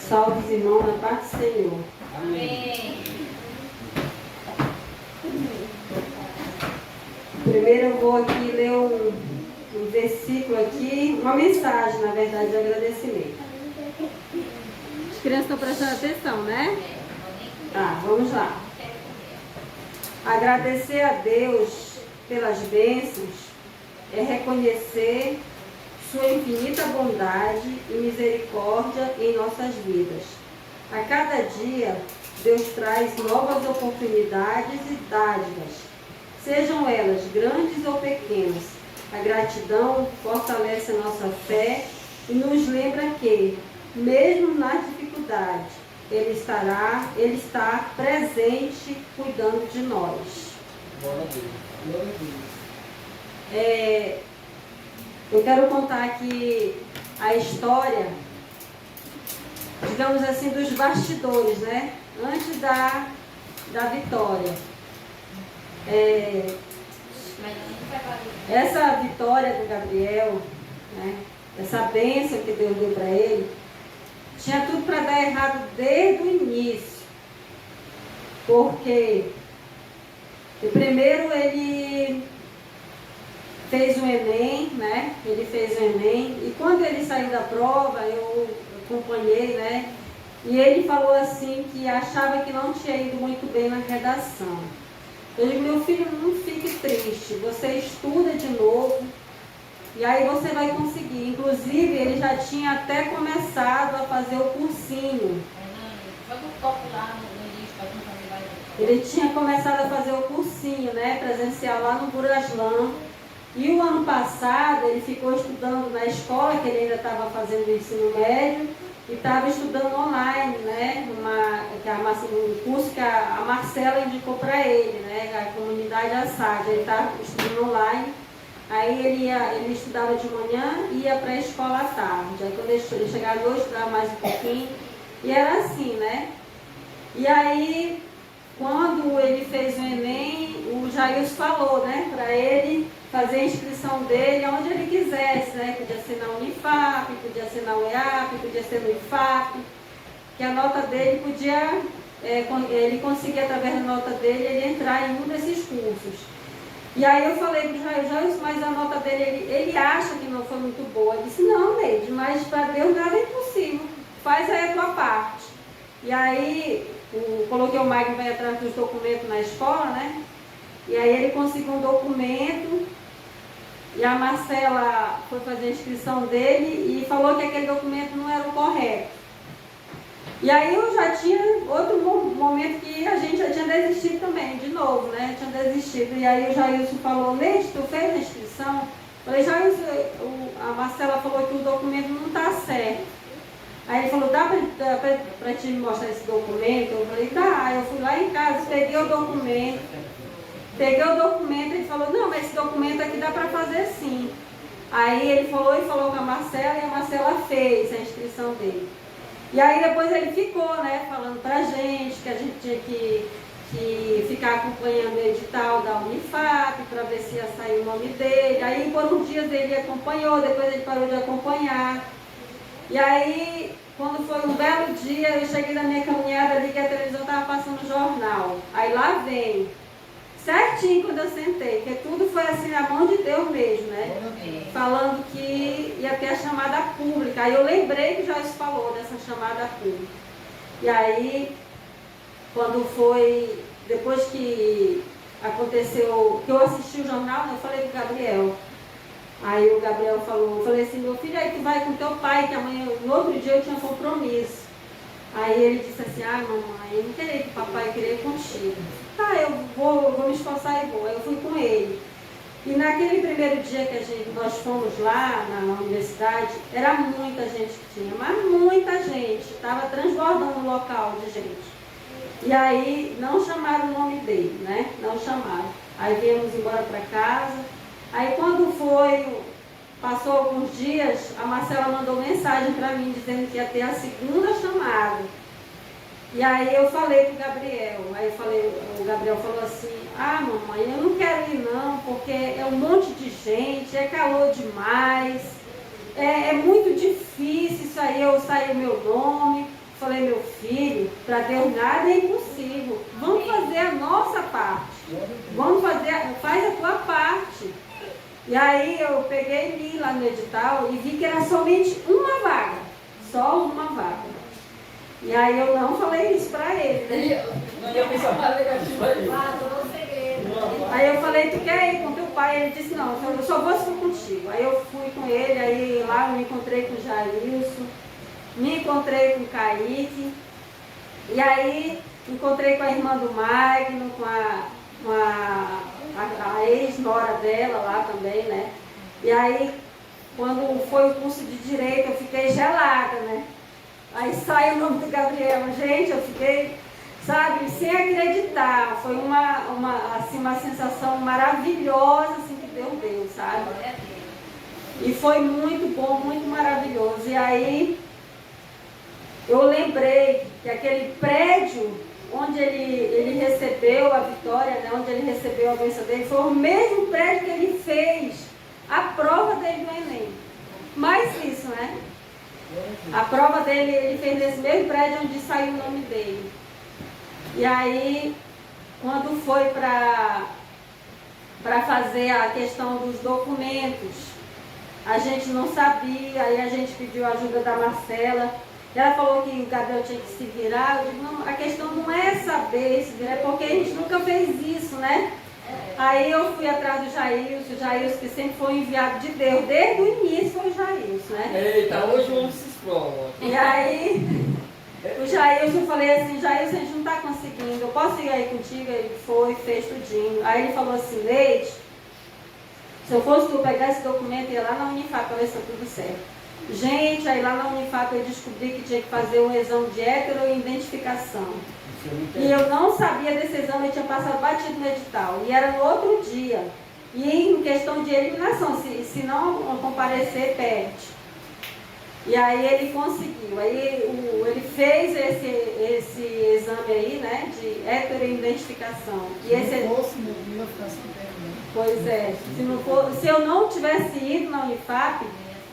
Salve os irmãos na paz do Senhor. Amém. Primeiro eu vou aqui ler um versículo aqui, uma mensagem, na verdade, de agradecimento. As crianças estão prestando atenção, né? Tá, vamos lá. Agradecer a Deus pelas bênçãos é reconhecer sua infinita bondade e misericórdia em nossas vidas. A cada dia, Deus traz novas oportunidades e dádivas, sejam elas grandes ou pequenas. A gratidão fortalece a nossa fé e nos lembra que, mesmo nas dificuldades, Ele está presente cuidando de nós. Glória a Deus. Glória a Deus. Eu quero contar aqui a história, digamos assim, dos bastidores, né? Antes da vitória. Essa vitória do Gabriel, né? Essa bênção que Deus deu para ele, tinha tudo para dar errado desde o início. Porque primeiro ele fez o Enem, né? Ele fez o Enem e quando ele saiu da prova, eu acompanhei, né? E ele falou assim que achava que não tinha ido muito bem na redação. Eu digo, meu filho, não fique triste, você estuda de novo e aí você vai conseguir. Inclusive, ele já tinha até começado a fazer o cursinho. Ele tinha começado a fazer o cursinho, né? Presencial lá no Buraslan. E o ano passado ele ficou estudando na escola, que ele ainda estava fazendo o ensino médio, e estava estudando online, né? Um curso que a Marcela indicou para ele, né? A comunidade Assad. Ele estava estudando online, aí ele estudava de manhã e ia para a escola à tarde. Aí quando ele chegava hoje, estudava mais um pouquinho, e era assim, né? E aí, quando ele fez o Enem, o Jailson falou, né, para ele fazer a inscrição dele onde ele quisesse, né? Podia ser na Unifap, podia ser na UEAP, podia ser no IFAP, que a nota dele podia, ele conseguia, através da nota dele, ele entrar em um desses cursos. E aí eu falei para o Jailson, mas a nota dele, ele acha que não foi muito boa. Ele disse, não, Neide, mas para Deus nada é impossível, faz aí a tua parte. E aí, coloquei o Magno vai atrás dos documentos na escola, né? E aí ele conseguiu um documento e a Marcela foi fazer a inscrição dele e falou que aquele documento não era o correto. E aí eu já tinha outro momento que a gente já tinha desistido também, de novo, né? Tinha desistido. E aí o Jailson falou, Leite, tu fez a inscrição? Eu falei, Jailson, a Marcela falou que o documento não está certo. Aí ele falou, dá para te mostrar esse documento? Eu falei, dá. Eu fui lá em casa, peguei o documento, ele falou, não, mas esse documento aqui dá para fazer sim. Aí ele falou com a Marcela e a Marcela fez a inscrição dele. E aí depois ele ficou, né, falando pra gente que a gente tinha que ficar acompanhando o edital da Unifap para ver se ia sair o nome dele. Aí por uns dias ele acompanhou, depois ele parou de acompanhar. E aí, quando foi um belo dia, eu cheguei na minha caminhada ali que a televisão estava passando o jornal. Aí lá vem, certinho quando eu sentei, porque tudo foi assim na mão de Deus mesmo, né? Falando que ia ter a chamada pública. Aí eu lembrei que já se falou dessa chamada pública. E aí, quando foi, depois que aconteceu, que eu assisti o jornal, eu falei com o Gabriel. Aí o Gabriel falou, eu falei assim, meu filho, aí tu vai com teu pai, que amanhã, no outro dia eu tinha compromisso. Aí ele disse assim, mamãe, eu não queria que o papai queria ir contigo. Tá, eu vou me esforçar e vou. Aí eu fui com ele. E naquele primeiro dia que nós fomos lá na universidade, era muita gente que tinha, mas muita gente, estava transbordando o local de gente. E aí não chamaram o nome dele, né? Não chamaram. Aí viemos embora para casa. Aí quando passou alguns dias, a Marcela mandou mensagem para mim dizendo que ia ter a segunda chamada. E aí eu falei para o Gabriel, o Gabriel falou assim, mamãe, eu não quero ir não, porque é um monte de gente, é calor demais, é muito difícil isso aí, eu sair o meu nome. Falei, meu filho, para Deus nada é impossível. Vamos fazer a nossa parte. Faz a tua parte. E aí eu peguei e li lá no edital e vi que era somente uma vaga. Só uma vaga. E aí eu não falei isso para ele, né? Não ia pensar mais negativo aí. Aí eu falei, tu quer ir com teu pai? Ele disse, não, eu só vou se for contigo. Aí eu fui com ele, aí lá eu me encontrei com o Jailson, me encontrei com o Kaique, e aí encontrei com a irmã do Magno, com a ex-nora dela lá também, né? E aí, quando foi o curso de Direito, eu fiquei gelada, né? Aí sai o nome do Gabriel. Gente, eu fiquei, sabe, sem acreditar. Foi uma sensação maravilhosa assim, que Deus deu, sabe? E foi muito bom, muito maravilhoso. E aí, eu lembrei que aquele prédio onde ele recebeu a vitória, né, onde ele recebeu a bênção dele, foi o mesmo prédio que ele fez a prova dele do Enem. Mais isso, né? A prova dele, ele fez nesse mesmo prédio onde saiu o nome dele. E aí, quando foi para fazer a questão dos documentos, a gente não sabia, aí a gente pediu a ajuda da Marcela. Ela falou que o Gabriel tinha que se virar. Eu digo, não, a questão não é saber se virar, é porque a gente nunca fez isso, né? Aí eu fui atrás do Jailson, que sempre foi enviado de Deus, desde o início foi o Jailson, né? Eita, hoje o homem se explora. E aí, o Jailson, eu falei assim, Jailson, a gente não está conseguindo, eu posso ir aí contigo? Ele foi, fez tudinho. Aí ele falou assim, Leite, se eu fosse tu pegar esse documento e ir lá na Unifap para ver se está tudo certo. Gente, aí lá na Unifap eu descobri que tinha que fazer um exame de heteroidentificação. E eu não sabia desse exame, eu tinha passado batido no edital. E era no outro dia. E em questão de eliminação, se não comparecer, perde. E aí ele conseguiu. Aí ele fez esse exame aí, né, de heteroidentificação. E esse Pois é, se eu não tivesse ido na Unifap,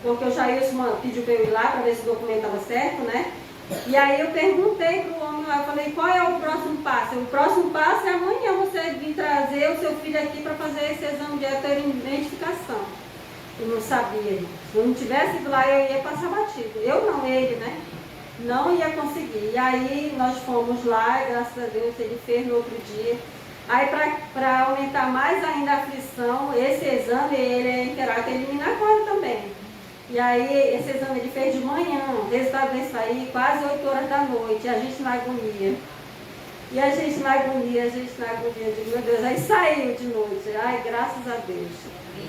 porque o Jailson pediu para eu ir lá para ver se o documento estava certo, né? E aí eu perguntei para o homem lá, eu falei, qual é o próximo passo? O próximo passo é amanhã você vir trazer o seu filho aqui para fazer esse exame de heteroidentificação. Eu não sabia. Se eu não tivesse ido lá, eu ia passar batido. Eu não, ele, né? Não ia conseguir. E aí nós fomos lá, e graças a Deus ele fez no outro dia. Aí para aumentar mais ainda a aflição, esse exame ele é em caráter eliminatório também. E aí esse exame ele fez de manhã, o resultado dele sair quase 8 horas da noite, a gente na agonia. E a gente na agonia, eu digo, meu Deus, aí saiu de noite. Ai, graças a Deus.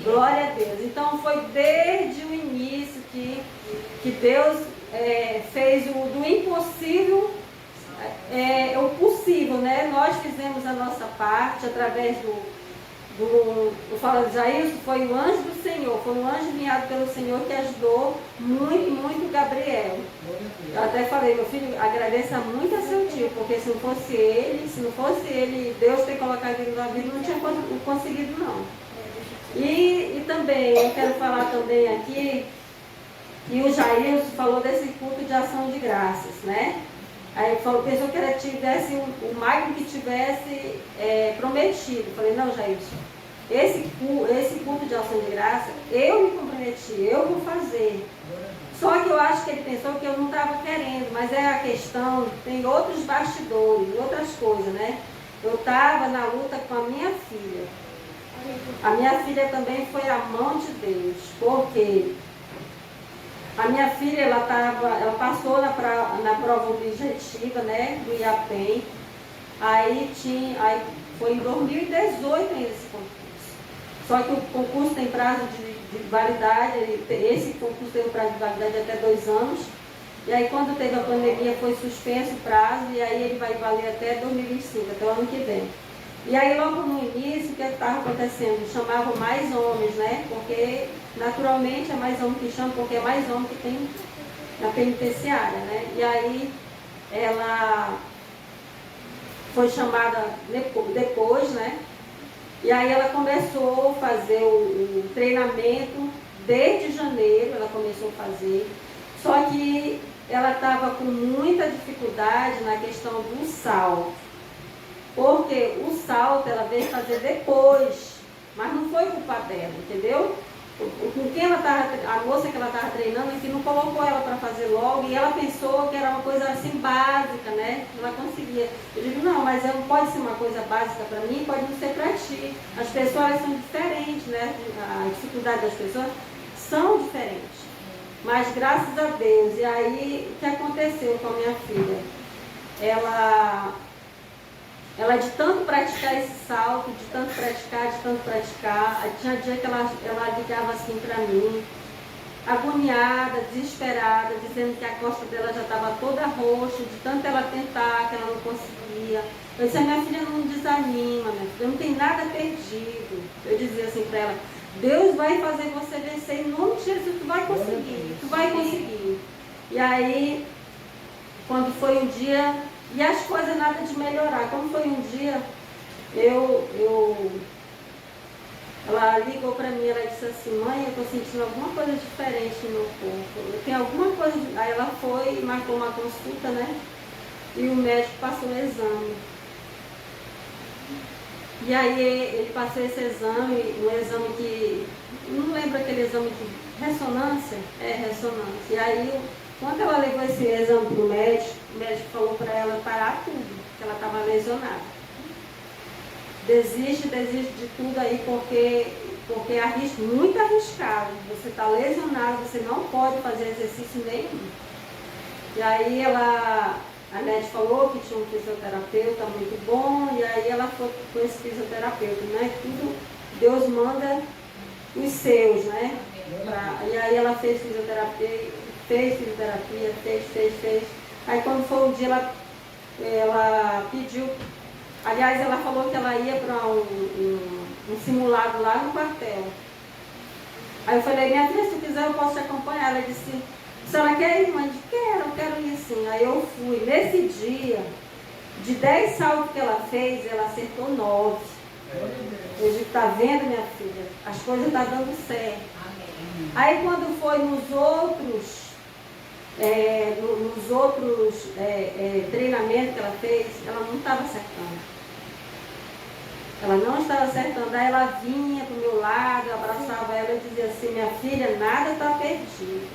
Glória a Deus. Então foi desde o início que Deus fez do impossível o possível, né? Nós fizemos a nossa parte através eu falo de Jailson, foi o anjo do Senhor, foi um anjo enviado pelo Senhor que ajudou muito, muito Gabriel. Eu até falei, meu filho, agradeça muito a seu tio, porque se não fosse ele, Deus ter colocado ele na vida, não tinha conseguido não. E também, eu quero falar também aqui, que o Jailson falou desse culto de ação de graças, né? Aí ele falou, pensou que tivesse o Magno que tivesse prometido. Eu falei, não, Jailson, esse culto de ação de graça, eu me comprometi, eu vou fazer. Só que eu acho que ele pensou que eu não estava querendo, mas é a questão, tem outros bastidores, outras coisas, né? Eu estava na luta com a minha filha. A minha filha também foi a mão de Deus, porque a minha filha, ela passou na prova objetiva, né, do IAPEM. Aí foi em 2018 ainda esse concurso. Só que o concurso tem prazo de validade, esse concurso tem um prazo de validade até 2 anos. E aí quando teve a pandemia foi suspenso o prazo e aí ele vai valer até 2025, até o ano que vem. E aí logo no início, o que estava acontecendo? Chamavam mais homens, né? Porque naturalmente é mais homem que chama, porque é mais homem que tem na penitenciária, né? E aí ela foi chamada depois, né? E aí ela começou a fazer o treinamento desde janeiro, ela começou a fazer. Só que ela estava com muita dificuldade na questão do salto. Porque o salto ela veio fazer depois, mas não foi culpa dela, entendeu? Com quem ela estava, a moça que ela estava treinando, que não colocou ela para fazer logo, e ela pensou que era uma coisa assim básica, né? Ela conseguia. Eu digo, não, mas pode ser uma coisa básica para mim, pode não ser para ti. As pessoas são diferentes, né? A dificuldade das pessoas são diferentes. Mas graças a Deus, e aí o que aconteceu com a minha filha? Ela de tanto praticar esse salto, de tanto praticar, tinha dia que ela ligava assim para mim, agoniada, desesperada, dizendo que a costa dela já estava toda roxa, de tanto ela tentar, que ela não conseguia. Eu disse, minha filha não desanima, minha filha, não tem nada perdido. Eu dizia assim para ela, Deus vai fazer você vencer em nome de Jesus, tu vai conseguir. E aí, quando foi um dia, e as coisas nada de melhorar, quando foi um dia, ela ligou para mim, ela disse assim, mãe, eu estou sentindo alguma coisa diferente no meu corpo, tem alguma coisa, aí ela foi e marcou uma consulta, né, e o médico passou o exame. E aí ele passou esse exame, um exame que, não lembro aquele exame de ressonância? Ressonância. E aí, quando ela levou esse exame para o médico falou para ela parar tudo, que ela estava lesionada. Desiste de tudo aí, porque é muito arriscado. Você está lesionado, você não pode fazer exercício nenhum. E aí a médica falou que tinha um fisioterapeuta muito bom, e aí ela foi com esse fisioterapeuta, né? Tudo, Deus manda os seus, né? E aí ela fez fisioterapia, fez. Aí quando foi um dia, ela pediu, aliás, ela falou que ela ia para um simulado lá no quartel. Aí eu falei, minha filha, se quiser eu posso te acompanhar. Ela disse, a senhora quer ir, mãe? Eu quero ir sim. Aí eu fui. Nesse dia, de 10 saltos que ela fez, ela acertou 9. Eu disse, tá vendo, minha filha? As coisas estão dando certo. Aí quando foi nos outros treinamentos que ela fez, ela não estava acertando. Ela não estava acertando. Aí ela vinha para o meu lado, eu abraçava ela e dizia assim, minha filha, nada está perdido.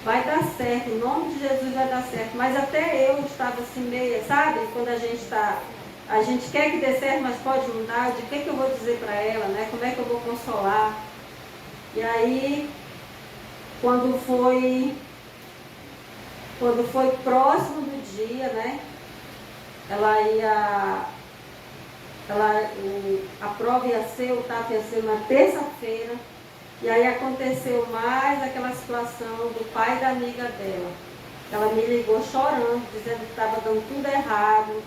Vai dar certo, em nome de Jesus vai dar certo. Mas até eu estava assim meia, sabe? Quando a gente quer que dê certo, mas pode mudar. De que eu vou dizer para ela, né? Como é que eu vou consolar? E aí, quando foi próximo do dia, né? A prova ia ser, o TAF ia ser na terça-feira. E aí aconteceu mais aquela situação do pai da amiga dela. Ela me ligou chorando, dizendo que estava dando tudo errado,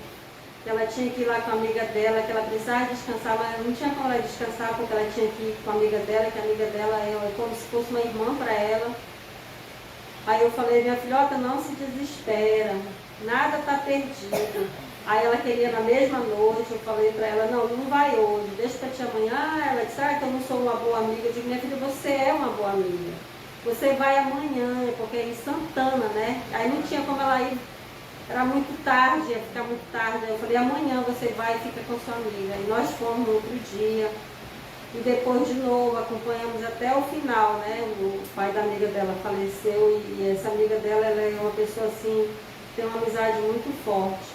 que ela tinha que ir lá com a amiga dela, que ela precisava descansar, mas não tinha como ela descansar porque ela tinha que ir com a amiga dela, que a amiga dela é como se fosse uma irmã para ela. Aí eu falei, minha filhota, não se desespera, nada está perdido. Aí ela queria na mesma noite, eu falei para ela, não vai hoje, deixa para ti amanhã. Ela disse, que eu não sou uma boa amiga. Eu digo, minha filha, você é uma boa amiga. Você vai amanhã, porque é em Santana, né? Aí não tinha como ela ir, era muito tarde, ia ficar muito tarde. Aí eu falei, amanhã você vai e fica com sua amiga. Aí nós fomos no outro dia, e depois de novo, acompanhamos até o final, né? O pai da amiga dela faleceu, e essa amiga dela, ela é uma pessoa assim, tem uma amizade muito forte.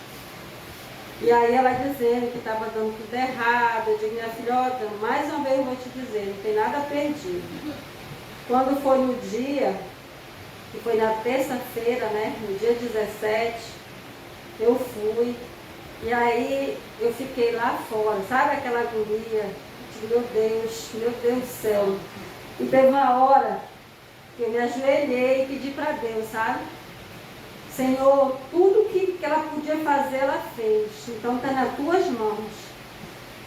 E aí ela dizendo que estava dando tudo errado. Eu digo, minha filhota, mais uma vez eu vou te dizer, não tem nada perdido. Quando foi no dia, que foi na terça-feira, né, no dia 17, eu fui. E aí eu fiquei lá fora, sabe aquela agonia? Eu digo, meu Deus do céu. E teve uma hora que eu me ajoelhei e pedi para Deus, sabe? Senhor, tudo que ela podia fazer, ela fez. Então está nas tuas mãos.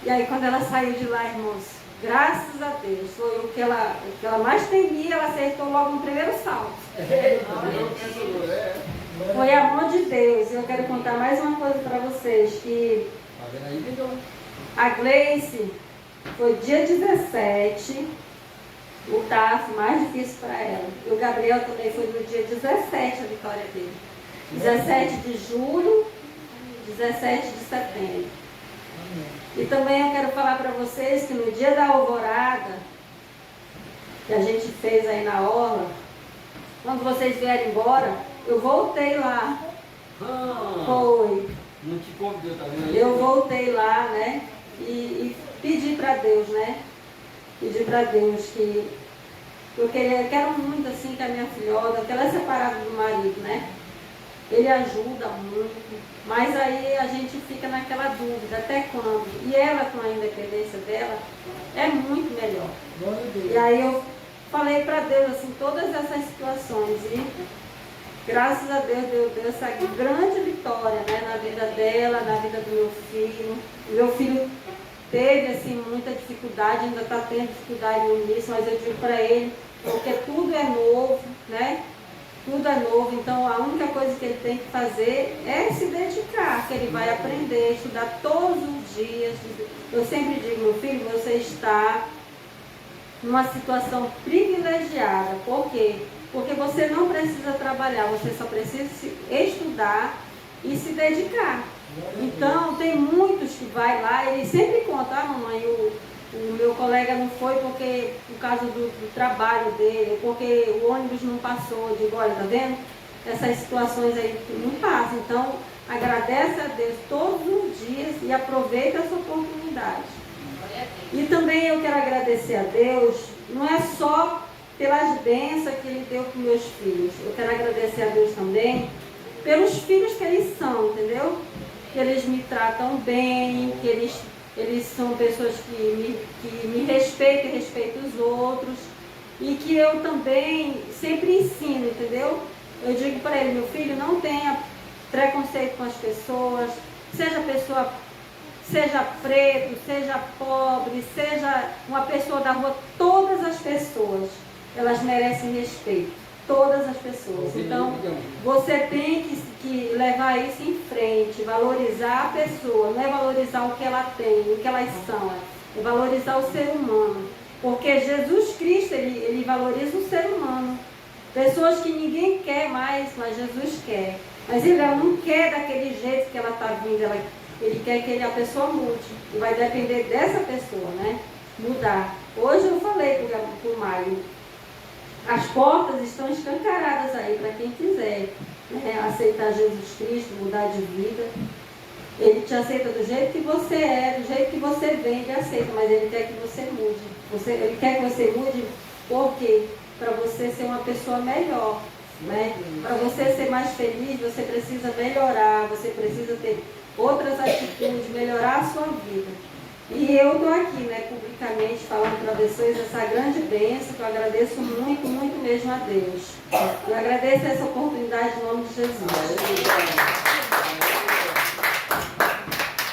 E aí quando ela saiu de lá, irmãos, graças a Deus, foi o que ela mais temia, ela acertou logo no primeiro salto. Foi a mão de Deus. Eu quero contar mais uma coisa para vocês, que a Gleice foi dia 17, lutar mais difícil para ela. E o Gabriel também foi no dia 17 a vitória dele. 17 de julho, 17 de setembro. E também eu quero falar para vocês que no dia da alvorada, que a gente fez aí na orla, quando vocês vierem embora, eu voltei lá. Foi. Não te convidou, tá vendo aí? Eu voltei lá, né? E pedi para Deus, né? Pedi para Deus que eu quero muito assim que a minha filhota, porque ela é separada do marido, né? Ele ajuda muito, mas aí a gente fica naquela dúvida, até quando? E ela, com a independência dela, é muito melhor. E aí eu falei para Deus, assim, todas essas situações, e graças a Deus, Deus deu essa grande vitória, né, na vida dela, na vida do meu filho. Meu filho teve, assim, muita dificuldade, ainda está tendo dificuldade no início, mas eu digo para ele, porque tudo é novo, né? Tudo é novo, então a única coisa que ele tem que fazer é se dedicar, que ele vai aprender, estudar todos os dias. Eu sempre digo, meu filho, você está numa situação privilegiada. Por quê? Porque você não precisa trabalhar, você só precisa estudar e se dedicar. Então, tem muitos que vai lá, ele sempre conta, mamãe, o meu colega não foi porque por causa do trabalho dele, porque o ônibus não passou. Eu digo, olha, tá vendo? Essas situações aí não passam. Então, agradece a Deus todos os dias e aproveita essa oportunidade. E também eu quero agradecer a Deus, não é só pelas bênçãos que Ele deu para os meus filhos. Eu quero agradecer a Deus também pelos filhos que eles são, entendeu? Que eles me tratam bem, que eles são pessoas que me respeitam e respeitam os outros. E que eu também sempre ensino, entendeu? Eu digo para ele, meu filho, não tenha preconceito com as pessoas, seja preto, seja pobre, seja uma pessoa da rua, todas as pessoas, elas merecem respeito. Todas as pessoas. Então, você tem que levar isso em frente, valorizar a pessoa, não é valorizar o que ela tem, o que elas são, é valorizar o ser humano. Porque Jesus Cristo, ele valoriza o ser humano. Pessoas que ninguém quer mais, mas Jesus quer. Mas ele não quer daquele jeito que ela está vindo, ele quer que a pessoa mude. E vai depender dessa pessoa, né? Mudar. Hoje eu falei para o Mário, as portas estão escancaradas aí para quem quiser, né, aceitar Jesus Cristo, mudar de vida. Ele te aceita do jeito que você é, do jeito que você vem, ele aceita, mas ele quer que você mude. Ele quer que você mude por quê? Para você ser uma pessoa melhor, né? Para você ser mais feliz, você precisa melhorar, você precisa ter outras atitudes, melhorar a sua vida. E eu estou aqui, né, publicamente falando para vocês essa grande bênção, que eu agradeço muito, muito mesmo a Deus. Eu agradeço essa oportunidade em nome de Jesus.